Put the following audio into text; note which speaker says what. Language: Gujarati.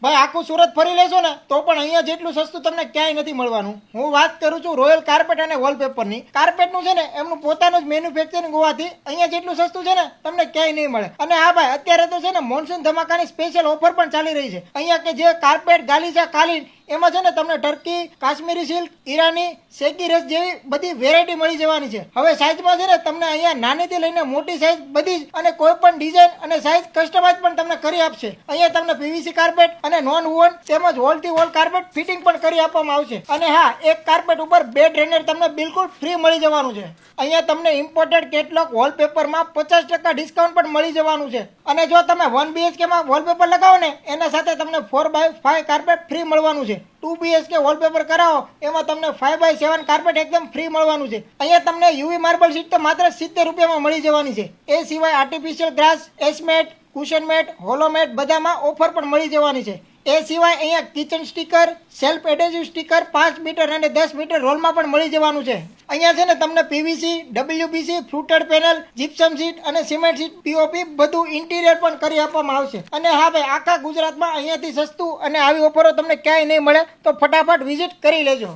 Speaker 1: ભાઈ આખું સુરત ફરી લેશો ને તો પણ અહીંયા જેટલું સસ્તું તમને ક્યાંય નથી મળવાનું. હું વાત કરું છું રોયલ કાર્પેટ અને વોલપેપરની. કાર્પેટનું છે ને એમનું પોતાનું જ મેન્યુફેક્ચરિંગ હોવાથી અહીંયા જેટલું સસ્તું છે ને તમને ક્યાંય નહીં મળે. અને હા ભાઈ અત્યારે તો છે ને મોન્સૂન ધમાકાની સ્પેશિયલ ઓફર પણ ચાલી રહી છે. અહીંયા કે જે કાર્પેટ ગાલીચા કાલીન એમાં છે ને તમને ટર્કી, કાશ્મીરી સિલ્ક, ઈરાની, શેકી રસ જેવી બધી વેરાયટી મળી જવાની છે. હવે સાઇઝમાં છે ને તમને અહીંયા નાનીથી લઈને મોટી સાઇઝ બધી જ અને કોઈ પણ ડિઝાઇન અને સાઇઝ કસ્ટમાઇઝ પણ તમને કરી આપશે. અહીંયા તમને પીવીસી કાર્પેટ અને નોન વુવન તેમજ વોલ થી વોલ કાર્પેટ ફિટિંગ પણ કરી આપવામાં આવશે. અને હા, એક કાર્પેટ ઉપર બે ડ્રેનર તમને બિલકુલ ફ્રી મળી જવાનું છે. અહીંયા તમને ઇમ્પોર્ટેડ કેટલોગ વોલપેપરમાં 50% ડિસ્કાઉન્ટ પણ મળી જવાનું છે. અને જો તમે 1 BHK માં વોલપેપર લગાવો ને એના સાથે તમને 4x5 કાર્પેટ ફ્રી મળવાનું છે. 2 BHK વોલપેપર કરાવો એમાં તમને 5x7 કાર્પેટ એકદમ ફ્રી મળવાનું છે. અહીંયા તમને યુવી માર્બલ શીટ તો માત્ર 70 રૂપિયામાં મળી જવાની છે. એ સિવાય આર્ટિફિશિયલ ગ્રાસ, એસમેટ, કુશન મેટ, હોલો મેટ બધામાં ઓફર પણ મળી જવાની છે. એ સિવાય અહીંયા kitchen sticker, self adhesive sticker 5 metre અને 10 મીટર રોલમાં પણ મળી જવાનું છે. અહીંયા છે ને તમને PVC, WPC, ફ્લુટેડ panel, gypsum seat અને સિમેન્ટ સીટ, પીઓપી બધું ઇન્ટિરિયર પણ કરી આપવામાં આવશે. અને હા ભાઈ, આખા ગુજરાતમાં અહીંયાથી સસ્તું અને આવી ઓફરો તમને ક્યાંય નહીં મળે, તો ફટાફટ વિઝિટ કરી લેજો.